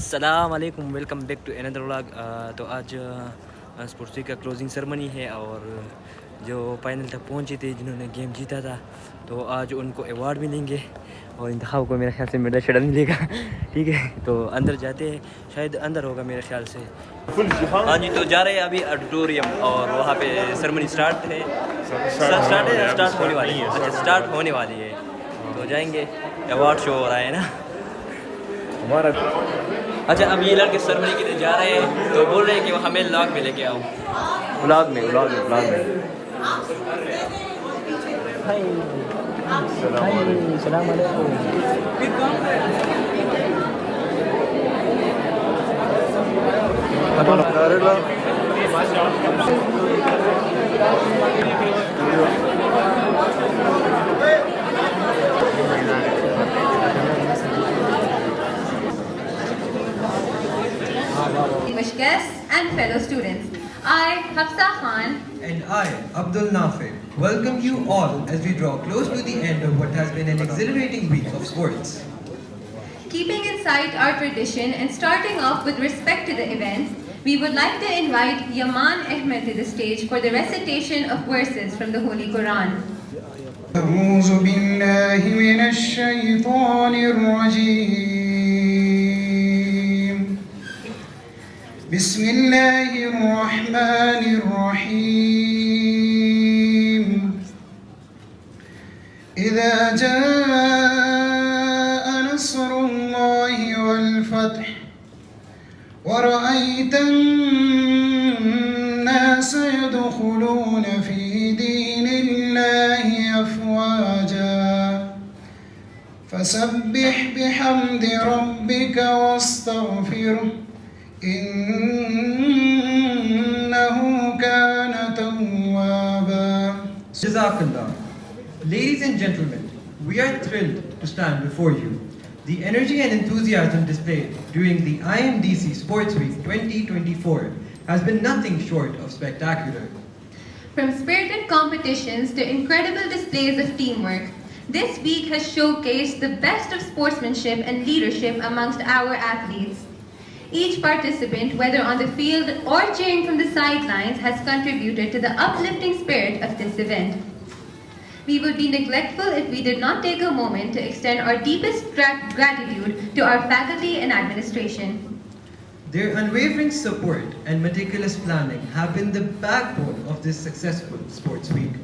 अस्सलाम वालेकुम, welcome back to another vlog. तो आज स्पोर्ट्स वीक का क्लोजिंग सेरेमनी है और जो फाइनल तक पहुंचे थे जिन्होंने गेम जीता था तो आज उनको अवार्ड मिलेंगे और इंतखाब को मेरे ख्याल से मेडल शेडल मिलेगा। ठीक है, तो अंदर जाते हैं, शायद अंदर होगा मेरे ख्याल से। हाँ जी, तो जा रहे हैं अभी ऑडिटोरियम और वहाँ पे सेरेमनी स्टार्ट है। स्टार्ट होने वाली है। अच्छा, स्टार्ट होने वाली है तो जाएंगे। अवार्ड शो हो रहा है ना हमारा। अच्छा, अब ये लड़के सेरेमनी के लिए जा रहे हैं तो बोल रहे हैं कि वो हमें व्लॉग में लेके आओ। व्लॉग में हाय सलाम Distinguished guests and fellow students, I, Hafsa Khan, And I, Abdul Nafi, welcome you all as we draw close to the end of what has been an exhilarating week of sports. keeping in sight our tradition and starting off with respect to the event, we would like to invite Yaman Ahmed to the stage for the recitation of verses from the Holy Quran. أعوذ بالله من الشيطان الرجيم بسم الله الرحمن الرحيم إذا جاء نصر الله والفتح ورأيت الناس يدخلون في دين الله أفواجا فسبح بحمد ربك واستغفره إنه كان توابا. Jazakallah. Ladies and gentlemen, we are thrilled to stand before you. The energy and enthusiasm displayed during the IMDC Sports Week 2024 has been nothing short of spectacular. From spirited competitions to incredible displays of teamwork, this week has showcased the best of sportsmanship and leadership amongst our athletes. Each participant, whether on the field or cheering from the sidelines, has contributed to the uplifting spirit of this event. We would be neglectful if we did not take a moment to extend our deepest gratitude to our faculty and administration. Their unwavering support and meticulous planning have been the backbone of this successful sports week.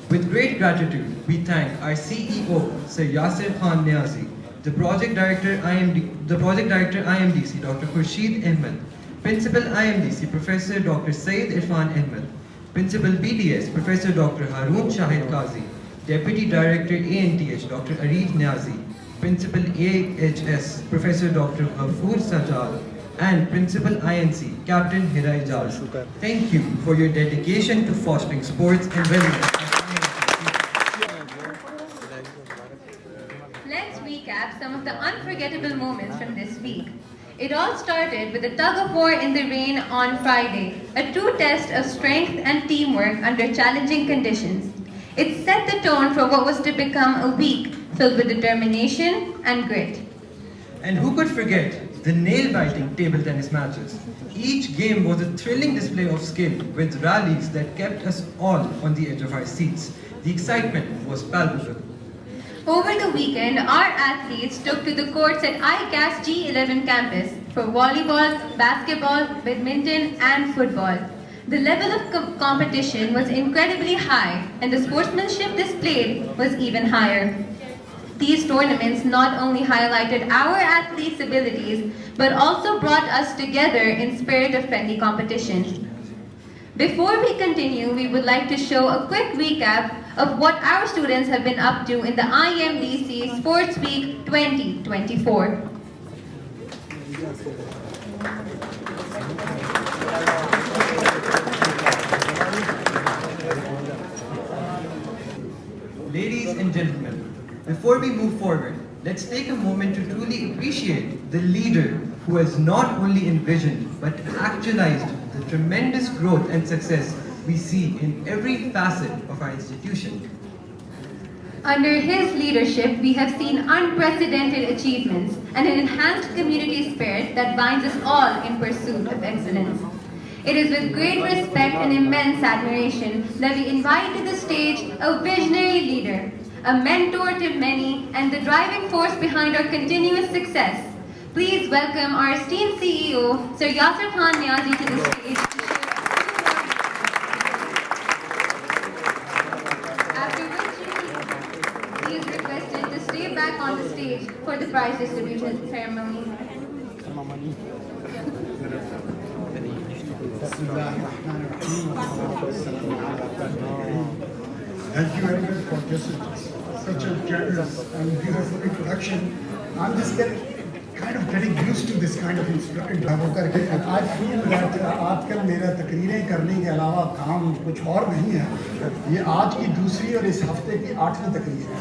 With great gratitude, we thank our CEO, Sir Yasir Khan Niazi, the Project Director IMDC, Dr. Khurshid Ahmed, Principal IMDC, Professor Dr. Syed Irfan Ahmed, Principal BDS, Professor Dr. Haroon Shahid Qazi, Deputy Director ANTH, Dr. Areed Niazi, Principal AHS, Professor Dr. Ghafoor Sajjad, and Principal INC, Captain Hira Ijaz. Thank you for your dedication to fostering sports and wellness. Let's recap some of the unforgettable moments from this week. It all started with a tug of war in the rain on Friday, a true test of strength and teamwork under challenging conditions. It set the tone for what was to become a week filled with determination and grit. And who could forget the nail-biting table tennis matches? Each game was a thrilling display of skill with rallies that kept us all on the edge of our seats. The excitement was palpable. Over the weekend, our athletes took to the courts at ICAS G11 campus for volleyball, basketball, badminton, and football. The level of competition was incredibly high, and the sportsmanship displayed was even higher. These tournaments not only highlighted our athletes' abilities, but also brought us together in spirit of friendly competition. Before we continue, we would like to show a quick recap of what our students have been up to in the IMDC Sports Week 2024. Ladies and gentlemen, before we move forward, let's take a moment to truly appreciate the leader who has not only envisioned but actualized the tremendous growth and success we see in every facet of our institution. Under his leadership, we have seen unprecedented achievements and an enhanced community spirit that binds us all in pursuit of excellence. It is with great respect and immense admiration that we invite to the stage a visionary leader, a mentor to many, and the driving force behind our continuous success. Please welcome our esteemed CEO, Sir Yasir Khan Niazi, to the stage to share after which he is requested to stay back on the stage for the prize distribution ceremony. Thank you very much for just such a generous and beautiful introduction. I'm just getting used to this kind of introduction. And I feel that आजकल मेरा तकरीरें करने के अलावा काम कुछ और नहीं है. ये आज की दूसरी और इस हफ्ते की 8वीं तकरीर है.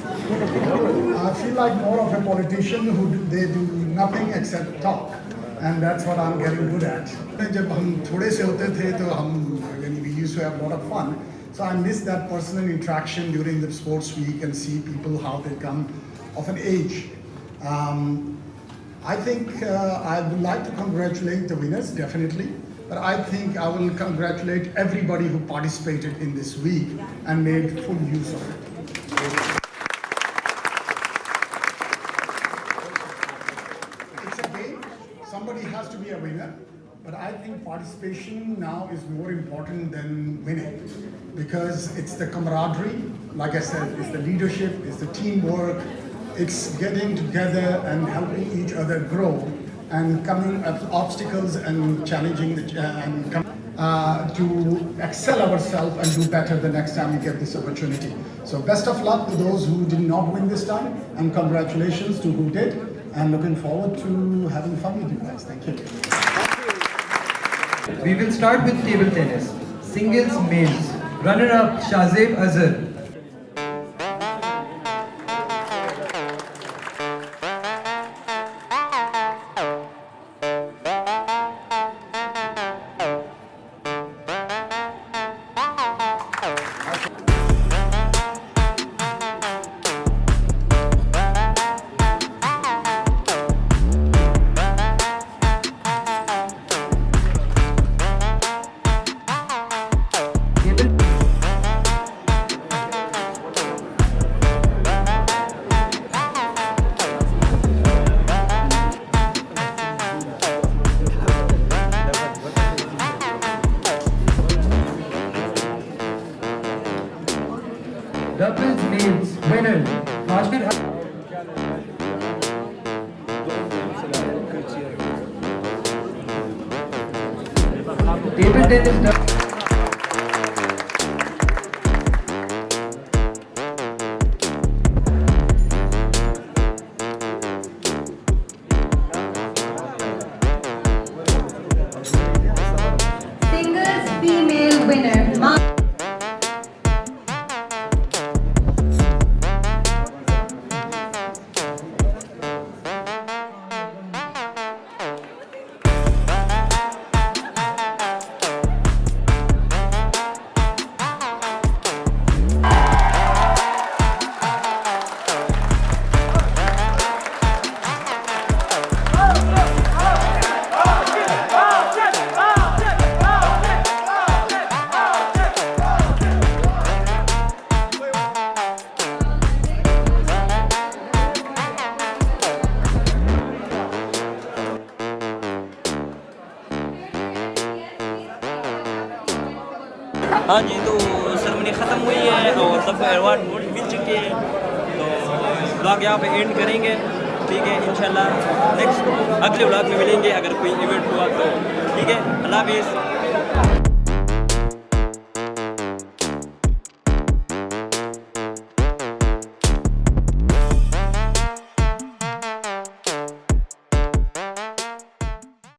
I feel like more of a politician who they do nothing except talk. And that's what I'm getting good at. जब हम थोड़े से होते थे तो हम we used to have a lot of fun. So I miss that personal interaction during the sports week and see people how they come of an age. I think I would like to congratulate the winners, definitely. But I think I will congratulate everybody who participated in this week and made full use of it. It's a game. Somebody has to be a winner. But I think participation now is more important than winning, because it's the camaraderie, like I said, it's the leadership, it's the teamwork, it's getting together and helping each other grow and coming up obstacles and challenging to excel ourselves and do better the next time we get this opportunity. So best of luck to those who did not win this time, and congratulations to who did, and looking forward to having fun with you guys. Thank you. We will start with table tennis. Singles males. Runner-up Shahzeb Azhar. Doubles males. Winner Hashir. Table tennis. Singles female winner. हाँ जी, तो ceremony ख़त्म हुई है और सबको award मिल चुके हैं, तो ब्लॉग यहाँ पे एंड करेंगे. ठीक है, इंशाल्लाह नेक्स्ट अगले ब्लॉग में मिलेंगे अगर कोई इवेंट हुआ तो. ठीक है, अल्लाह हाफिज़.